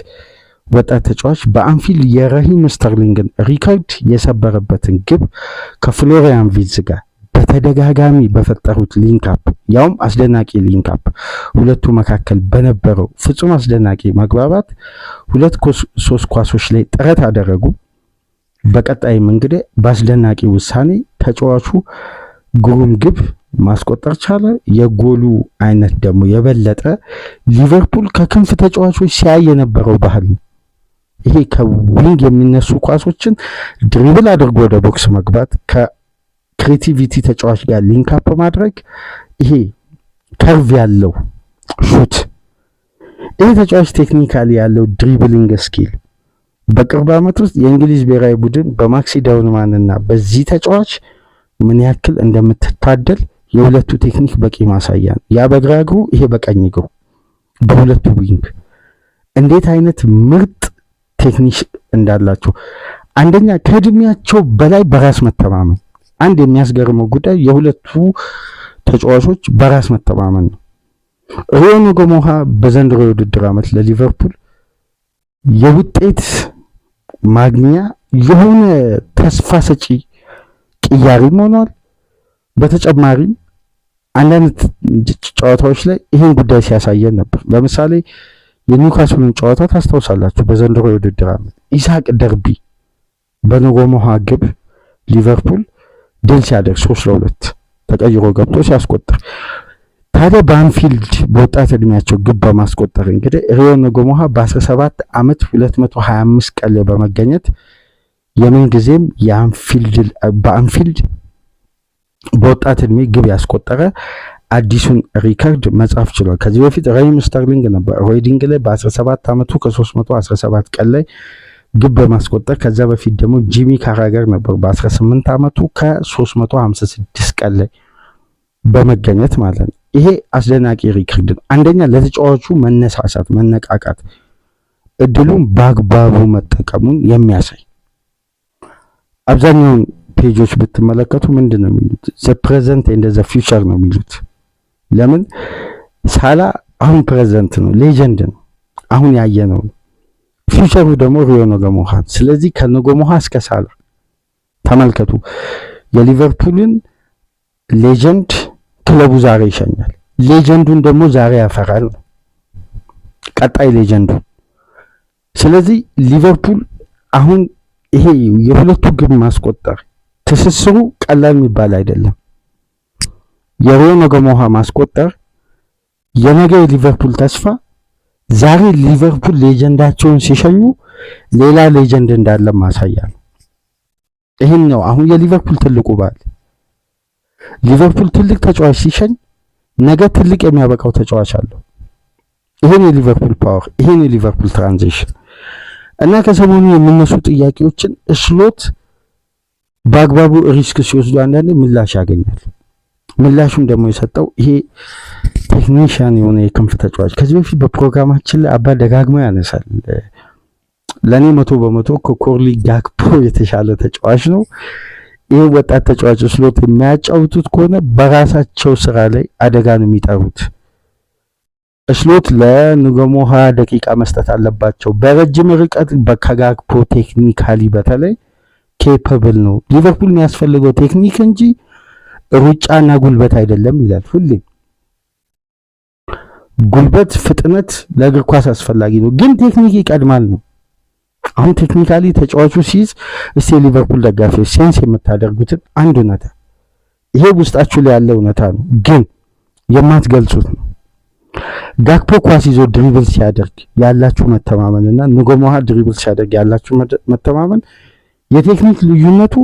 ወጣት ተጫዋች በአንፊልድ የራሂም ስተርሊንግን ሪካርድ የሰበረበትን ግብ ከፍሎሪያን ቪትዝ ጋር በተደጋጋሚ በፈጠሩት ሊንክአፕ ያውም አስደናቂ ሊንክአፕ ሁለቱ መካከል በነበረው ፍጹም አስደናቂ መግባባት 2-3 ኳሶች ላይ ጥረት አደረጉ። በቀጣይም እንግዲህ በአስደናቂ ውሳኔ ተጫዋቹ ግሩም ግብ ማስቆጠር ቻለ። የጎሉ አይነት ደግሞ የበለጠ ሊቨርፑል ከክንፍ ተጫዋቾች ሲያይ የነበረው ባህል ነው። ይሄ ከዊንግ የሚነሱ ኳሶችን ድሪብል አድርጎ ወደ ቦክስ መግባት፣ ከክሬቲቪቲ ተጫዋች ጋር ሊንክአፕ ማድረግ፣ ይሄ ከርቭ ያለው ሹት፣ ይሄ ተጫዋች ቴክኒካሊ ያለው ድሪብሊንግ ስኪል በቅርብ ዓመት ውስጥ የእንግሊዝ ብሔራዊ ቡድን በማክሲ ዳውንማን እና በዚህ ተጫዋች ምን ያክል እንደምትታደል የሁለቱ ቴክኒክ በቂ ማሳያ ነው። ያ በግራ እግሩ፣ ይሄ በቀኝ እግሩ በሁለቱ ዊንግ እንዴት አይነት ምርጥ ቴክኒክ እንዳላቸው። አንደኛ ከእድሜያቸው በላይ በራስ መተማመን። አንድ የሚያስገርመው ጉዳይ የሁለቱ ተጫዋቾች በራስ መተማመን ነው። ሪዮ ኖጎሞሃ በዘንድሮ የውድድር ዓመት ለሊቨርፑል የውጤት ማግኛ የሆነ ተስፋ ሰጪ ቅያሪም ሆኗል። በተጨማሪም አንዳንድ ጨዋታዎች ላይ ይህን ጉዳይ ሲያሳየን ነበር። ለምሳሌ የኒውካስሉን ጨዋታ ታስታውሳላችሁ። በዘንድሮ የውድድር ዓመት ኢሳቅ ደርቢ በኖጎሞሃ ግብ ሊቨርፑል ድል ሲያደርግ 3-2 ተቀይሮ ገብቶ ሲያስቆጥር፣ ታዲያ በአንፊልድ በወጣት እድሜያቸው ግብ በማስቆጠር እንግዲህ ሪዮ ኖጎሞሃ በ17 ዓመት 225 ቀን ላይ በመገኘት የምን ጊዜም በአንፊልድ በወጣት እድሜ ግብ ያስቆጠረ አዲሱን ሪከርድ መጻፍ ችሏል። ከዚህ በፊት ራሂም ስተርሊንግ ነበር ሬዲንግ ላይ በ17 ዓመቱ ከ317 ቀን ላይ ግብ በማስቆጠር። ከዛ በፊት ደግሞ ጂሚ ካራገር ነበር በ18 ዓመቱ ከ356 ቀን ላይ በመገኘት ማለት ነው። ይሄ አስደናቂ ሪከርድ ነው። አንደኛ ለተጫዋቹ መነሳሳት፣ መነቃቃት፣ እድሉን በአግባቡ መጠቀሙን የሚያሳይ። አብዛኛውን ፔጆች ብትመለከቱ ምንድን ነው የሚሉት? ዘ ፕሬዘንት ኤንድ ዘ ፊውቸር ነው የሚሉት። ለምን? ሳላ አሁን ፕሬዘንት ነው፣ ሌጀንድ ነው፣ አሁን ያየነው ነው። ፊውቸሩ ደግሞ ሪዮ ኖጎሞሃ። ስለዚህ ከኖጎሞሃ እስከ ሳላ ተመልከቱ። የሊቨርፑልን ሌጀንድ ክለቡ ዛሬ ይሸኛል፣ ሌጀንዱን ደግሞ ዛሬ ያፈራል፣ ቀጣይ ሌጀንዱ። ስለዚህ ሊቨርፑል አሁን ይሄ የሁለቱ ግብ ማስቆጠር ትስስሩ ቀላል የሚባል አይደለም። የሪዮ ኖጎሞሃ ማስቆጠር የነገ የሊቨርፑል ተስፋ፣ ዛሬ ሊቨርፑል ሌጀንዳቸውን ሲሸኙ ሌላ ሌጀንድ እንዳለ ማሳያ ነው። ይሄን ነው አሁን የሊቨርፑል ትልቁ ባል። ሊቨርፑል ትልቅ ተጫዋች ሲሸኝ ነገ ትልቅ የሚያበቃው ተጫዋች አለው። ይሄን የሊቨርፑል ፓወር፣ ይሄን የሊቨርፑል ትራንዚሽን እና ከሰሞኑ የሚነሱ ጥያቄዎችን ስሎት በአግባቡ ሪስክ ሲወስዱ አንዳንዴ ምላሽ ያገኛል። ምላሹም ደግሞ የሰጠው ይሄ ቴክኒሽያን የሆነ የክንፍ ተጫዋች ከዚህ በፊት በፕሮግራማችን ላይ አባ ደጋግሞ ያነሳል። ለኔ 100% ከኮርሊ ጋክፖ የተሻለ ተጫዋች ነው። ይሄ ወጣት ተጫዋች ስሎት የሚያጫውቱት ከሆነ በራሳቸው ስራ ላይ አደጋ ነው የሚጠሩት። ስሎት ለንጎሞ 20 ደቂቃ መስጠት አለባቸው። በረጅም ርቀት ከጋክፖ ቴክኒካሊ በተለይ ኬፐብል ነው። ሊቨርፑል የሚያስፈልገው ቴክኒክ እንጂ ሩጫና ጉልበት አይደለም ይላል ሁሌም። ጉልበት፣ ፍጥነት ለእግር ኳስ አስፈላጊ ነው፣ ግን ቴክኒክ ይቀድማል ነው። አሁን ቴክኒካሊ ተጫዋቹ ሲይዝ እስቲ የሊቨርፑል ደጋፊዎች ሴንስ የምታደርጉትን አንድ እውነታ፣ ይሄ ውስጣችሁ ላይ ያለ እውነታ ነው፣ ግን የማትገልጹት ነው። ጋክፖ ኳስ ይዞ ድሪብል ሲያደርግ ያላችሁ መተማመንና ንጎሞሃ ድሪብል ሲያደርግ ያላችሁ መተማመን የቴክኒክ ልዩነቱ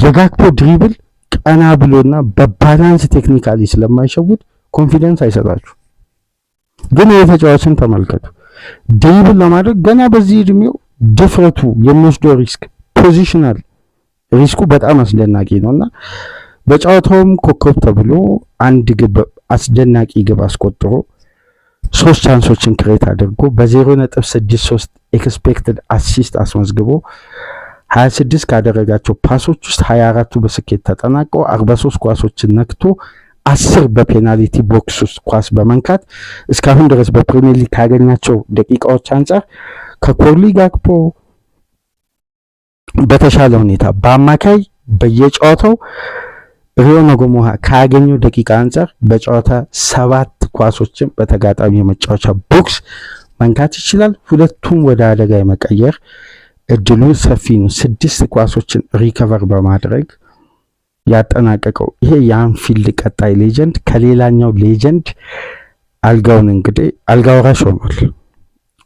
የጋክፖ ድሪብል ቀና ብሎና በባላንስ ቴክኒካሊ ስለማይሸውድ ኮንፊደንስ አይሰጣችሁ። ግን የተጫዋችን ተመልከቱ፣ ድሪብል ለማድረግ ገና በዚህ እድሜው ድፍረቱ፣ የሚወስደው ሪስክ፣ ፖዚሽናል ሪስኩ በጣም አስደናቂ ነውና በጨዋታውም ኮከብ ተብሎ አንድ ግብ፣ አስደናቂ ግብ አስቆጥሮ 3 ቻንሶችን ክሬት አድርጎ በ0.63 ኤክስፔክትድ አሲስት አስመዝግቦ 26 ካደረጋቸው ፓሶች ውስጥ 24ቱ በስኬት ተጠናቀው 43 ኳሶችን ነክቶ 10 በፔናልቲ ቦክስ ውስጥ ኳስ በመንካት እስካሁን ድረስ በፕሪሚየር ሊግ ካገኛቸው ደቂቃዎች አንጻር ከኮርሊ ጋክፖ በተሻለ ሁኔታ በአማካይ በየጨዋታው ሪዮ ንጎሞሃ ካገኘው ደቂቃ አንጻር በጨዋታ 7 ኳሶችን በተጋጣሚ የመጫወቻ ቦክስ መንካት ይችላል። ሁለቱም ወደ አደጋ የመቀየር እድሉ ሰፊ ነው። 6 ኳሶችን ሪከቨር በማድረግ ያጠናቀቀው ይሄ የአንፊልድ ቀጣይ ሌጀንድ ከሌላኛው ሌጀንድ አልጋውን እንግዲህ አልጋ ወራሽ ሆኗል።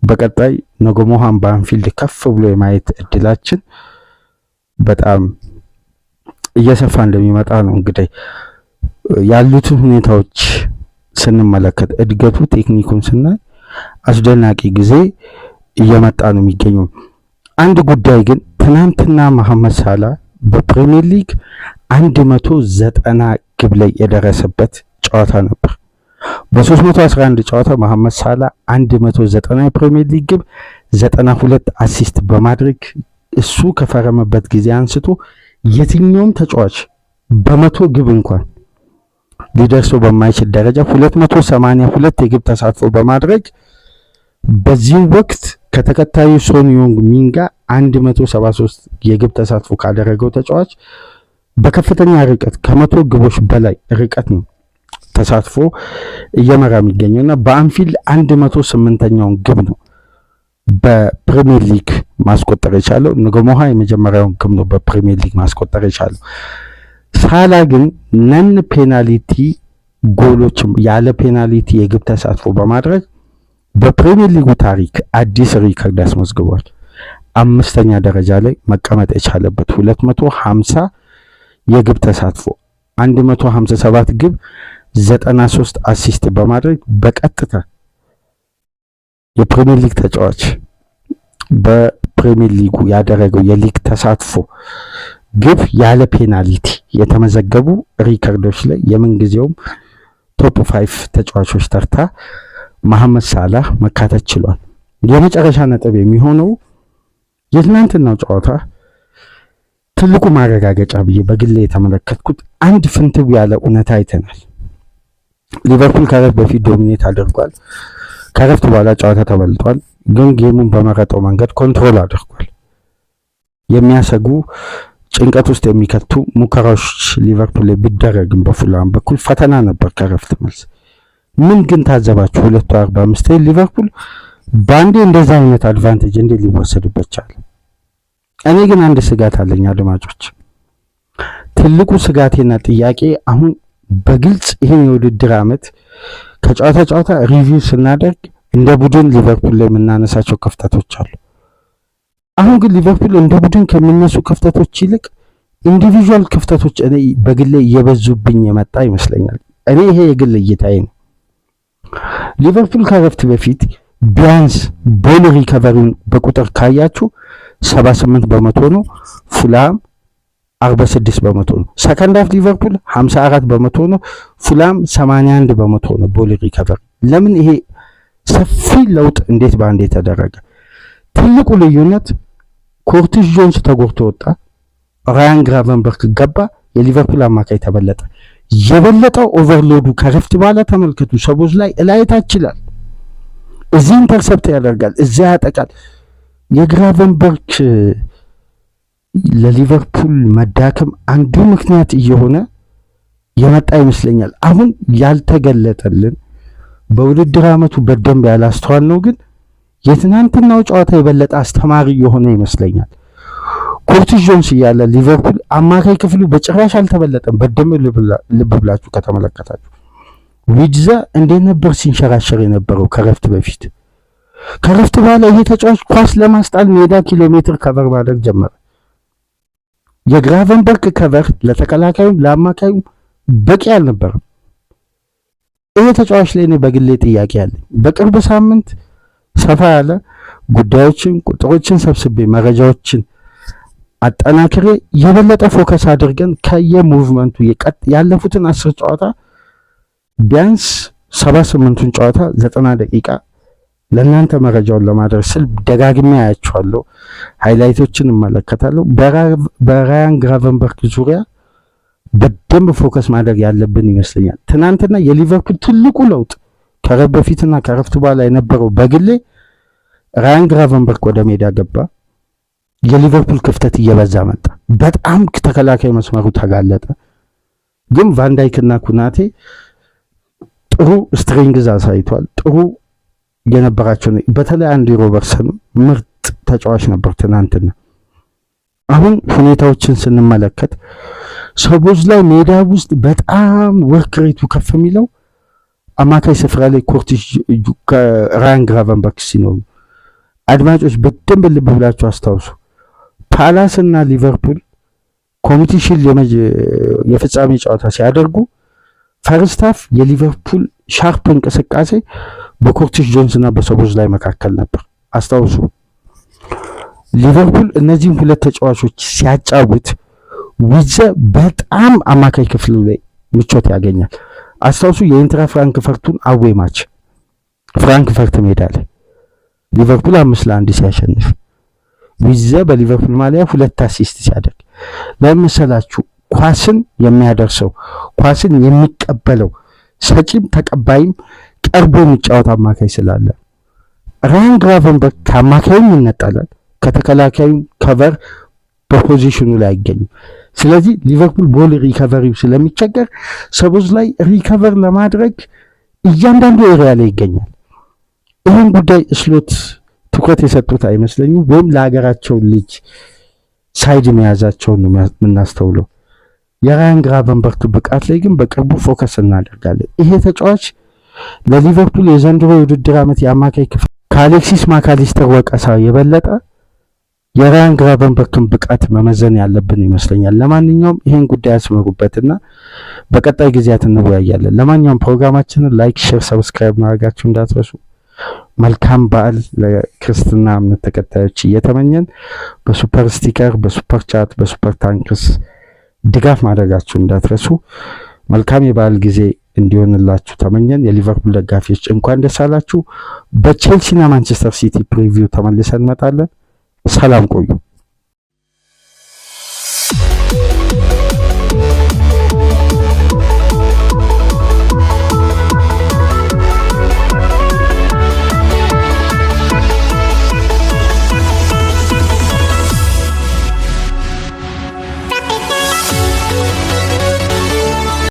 በቀጣይ ንጎሞሃን በአንፊልድ ከፍ ብሎ የማየት እድላችን በጣም እየሰፋ እንደሚመጣ ነው። እንግዲህ ያሉትን ሁኔታዎች ስንመለከት እድገቱ፣ ቴክኒኩን ስናይ አስደናቂ ጊዜ እየመጣ ነው የሚገኘው። አንድ ጉዳይ ግን ትናንትና መሐመድ ሳላ በፕሪሚየር ሊግ 190 ግብ ላይ የደረሰበት ጨዋታ ነበር። በ311 ጨዋታ መሐመድ ሳላ 190 የፕሪሚየር ሊግ ግብ 92 አሲስት በማድረግ እሱ ከፈረመበት ጊዜ አንስቶ የትኛውም ተጫዋች በመቶ ግብ እንኳን ሊደርሰው በማይችል ደረጃ 282 የግብ ተሳትፎ በማድረግ በዚህ ወቅት ከተከታዩ ሶን ዮንግ ሚን ጋር 173 የግብ ተሳትፎ ካደረገው ተጫዋች በከፍተኛ ርቀት ከመቶ ግቦች በላይ ርቀት ነው ተሳትፎ እየመራ የሚገኘውና በአንፊልድ 108ኛውን ግብ ነው በፕሪሚየር ሊግ ማስቆጠር የቻለው። ንጎሞሃ የመጀመሪያውን ግብ ነው በፕሪሚየር ሊግ ማስቆጠር የቻለው። ሳላ ግን ነን ፔናልቲ ጎሎችም ያለ ፔናልቲ የግብ ተሳትፎ በማድረግ በፕሪሚየር ሊጉ ታሪክ አዲስ ሪከርድ አስመዝግቧል። 5ኛ ደረጃ ላይ መቀመጥ የቻለበት 250 የግብ ተሳትፎ 157 ግብ 93 አሲስት በማድረግ በቀጥታ የፕሪሚየር ሊግ ተጫዋች በፕሪሚየር ሊጉ ያደረገው የሊግ ተሳትፎ ግብ ያለ ፔናልቲ የተመዘገቡ ሪከርዶች ላይ የምንጊዜውም ቶፕ 5 ተጫዋቾች ተርታ መሐመድ ሳላህ መካተት ችሏል። የመጨረሻ ነጥብ የሚሆነው የትናንትናው ጨዋታ ትልቁ ማረጋገጫ ብዬ በግሌ የተመለከትኩት አንድ ፍንትው ያለ እውነታ አይተናል። ሊቨርፑል ከረፍት በፊት ዶሚኔት አድርጓል። ከረፍት በኋላ ጨዋታ ተበልጧል። ግን ጌሙን በመረጠው መንገድ ኮንትሮል አድርጓል። የሚያሰጉ ጭንቀት ውስጥ የሚከቱ ሙከራዎች ሊቨርፑል ላይ ቢደረግም በፉላም በኩል ፈተና ነበር ከረፍት መልስ። ምን ግን ታዘባችሁ? 245 ሊቨርፑል ባንዴ እንደዛ አይነት አድቫንቴጅ እንዴት ሊወሰድበት ቻለ? እኔ ግን አንድ ስጋት አለኝ አድማጮች። ትልቁ ስጋቴና ጥያቄ አሁን በግልጽ ይሄን የውድድር ዓመት ከጨዋታ ጨዋታ ሪቪው ስናደርግ እንደ ቡድን ሊቨርፑል ላይ የምናነሳቸው ክፍተቶች አሉ። አሁን ግን ሊቨርፑል እንደ ቡድን ከሚነሱ ክፍተቶች ይልቅ ኢንዲቪጁዋል ክፍተቶች እኔ በግሌ እየበዙብኝ የመጣ ይመስለኛል። እኔ ይሄ የግል እይታዬ ነው። ሊቨርፑል ከረፍት በፊት ቢያንስ ቦል ሪከቨሪን በቁጥር ካያችሁ 78 በመቶ ነው። ፉላም 46 በመቶ ነው። ሰከንድ ሃፍ ሊቨርፑል 54 በመቶ ነው። ፉላም 81 በመቶ ነው ቦል ሪከቨሪ። ለምን ይሄ ሰፊ ለውጥ እንዴት ባንዴ ተደረገ? ትልቁ ልዩነት ኮርቲስ ጆንስ ተጎድቶ ወጣ፣ ራያን ግራቨንበርክ ገባ፣ የሊቨርፑል አማካይ ተበለጠ። የበለጠው ኦቨርሎዱ ከረፍት በኋላ ተመልከቱ። ሰቦዝ ላይ እላይታች ይላል፣ እዚህ ኢንተርሰፕት ያደርጋል፣ እዚያ ያጠቃል። የግራቨንበርክ ለሊቨርፑል መዳከም አንዱ ምክንያት እየሆነ የመጣ ይመስለኛል። አሁን ያልተገለጠልን በውድድር ዓመቱ በደንብ ያላስተዋል ነው፣ ግን የትናንትናው ጨዋታ የበለጠ አስተማሪ የሆነ ይመስለኛል። ኮርቲስ ጆንስ እያለ ሊቨርፑል አማካይ ክፍሉ በጭራሽ አልተበለጠም። በደንብ ልብ ብላችሁ ከተመለከታችሁ ዊድዘ እንዴት ነበር ሲንሸራሸር የነበረው ከረፍት በፊት። ከረፍት በኋላ ይሄ ተጫዋች ኳስ ለማስጣል ሜዳ ኪሎ ሜትር ከቨር ማድረግ ጀመረ። የግራቨንበርክ ከቨር ለተከላካዩም ለአማካዩም በቂ አልነበረም። ይሄ ተጫዋች ላይ እኔ በግሌ ጥያቄ አለኝ። በቅርብ ሳምንት ሰፋ ያለ ጉዳዮችን ቁጥሮችን ሰብስቤ መረጃዎችን አጠናክሬ የበለጠ ፎከስ አድርገን ከየሙቭመንቱ ያለፉትን 10 ጨዋታ ቢያንስ 78ቱን ጨዋታ 90 ደቂቃ ለእናንተ መረጃውን ለማድረስ ስል ደጋግሜ አያቸዋለሁ። ሃይላይቶችን እመለከታለሁ። በራያን ግራቨንበርክ ዙሪያ በደንብ ፎከስ ማድረግ ያለብን ይመስለኛል። ትናንትና የሊቨርፑል ትልቁ ለውጥ ከረፍት በፊትና ከረፍት በኋላ የነበረው በግሌ ራያን ግራቨንበርክ ወደ ሜዳ ገባ። የሊቨርፑል ክፍተት እየበዛ መጣ። በጣም ተከላካይ መስመሩ ተጋለጠ። ግን ቫንዳይክና ኩናቴ ጥሩ ስትሪንግዝ አሳይቷል። ጥሩ የነበራቸው በተለይ አንዲ ሮበርትሰን ምርጥ ተጫዋች ነበር ትናንትና። አሁን ሁኔታዎችን ስንመለከት ሰቦዝ ላይ ሜዳ ውስጥ በጣም ወርክ ሬቱ ከፍ የሚለው አማካይ ስፍራ ላይ ኮርቲስ ራያን ግራቨንበርክ ሲኖሩ፣ አድማጮች በደንብ ልብ ብላችሁ አስታውሱ። ፓላስ እና ሊቨርፑል ኮሚቲ ሺልድ የፍጻሜ ጨዋታ ሲያደርጉ ፈርስት ሃፍ የሊቨርፑል ሻርፕ እንቅስቃሴ በኮርቲስ ጆንስ እና በሰቦዝ ላይ መካከል ነበር። አስታውሱ። ሊቨርፑል እነዚህም ሁለት ተጫዋቾች ሲያጫውት ዊዘ በጣም አማካይ ክፍል ላይ ምቾት ያገኛል። አስታውሱ የኢንትራ ፍራንክፈርቱን አዌ ማች ፍራንክፈርት ሜዳ ላይ ሊቨርፑል 5-1 ሲያሸንፍ ዊዘ በሊቨርፑል ማሊያ 2 አሲስት ሲያደርግ ለምሳላችሁ ኳስን የሚያደርሰው ኳስን የሚቀበለው ሰጪም ተቀባይም ቀርቦ የሚጫወት አማካይ ስላለ ራያን ግራቨንበርክ ከአማካይም ይነጠላል፣ ከተከላካዩም ከቨር በፖዚሽኑ ላይ አይገኝም። ስለዚህ ሊቨርፑል ቦል ሪከቨሪው ስለሚቸገር ሰቦዝ ላይ ሪከቨር ለማድረግ እያንዳንዱ ኤሪያ ላይ ይገኛል። ይህን ጉዳይ ስሎት ትኩረት የሰጡት አይመስለኝም፣ ወይም ለሀገራቸው ልጅ ሳይድ መያዛቸውን ነው የምናስተውለው። የራያን ግራቨንበርክ ብቃት ላይ ግን በቅርቡ ፎከስ እናደርጋለን። ይሄ ተጫዋች ለሊቨርፑል የዘንድሮ የውድድር ዓመት የአማካይ ክፍል ከአሌክሲስ ማካሊስተር ወቀሳ የበለጠ የራያን ግራቨንበርክን ብቃት መመዘን ያለብን ይመስለኛል። ለማንኛውም ይሄን ጉዳይ ያስመሩበትና በቀጣይ ጊዜያት እንወያያለን። ለማንኛውም ፕሮግራማችንን ላይክ፣ ሼር፣ ሰብስክራይብ ማድረጋችሁ እንዳትረሱ። መልካም በዓል ለክርስትና እምነት ተከታዮች እየተመኘን በሱፐር ስቲከር፣ በሱፐር ቻት፣ በሱፐር ታንክስ ድጋፍ ማድረጋችሁ እንዳትረሱ። መልካም የበዓል ጊዜ እንዲሆንላችሁ ተመኘን። የሊቨርፑል ደጋፊዎች እንኳን ደስ አላችሁ። በቼልሲና ማንቸስተር ሲቲ ፕሪቪው ተመልሰን እንመጣለን። ሰላም ቆዩ።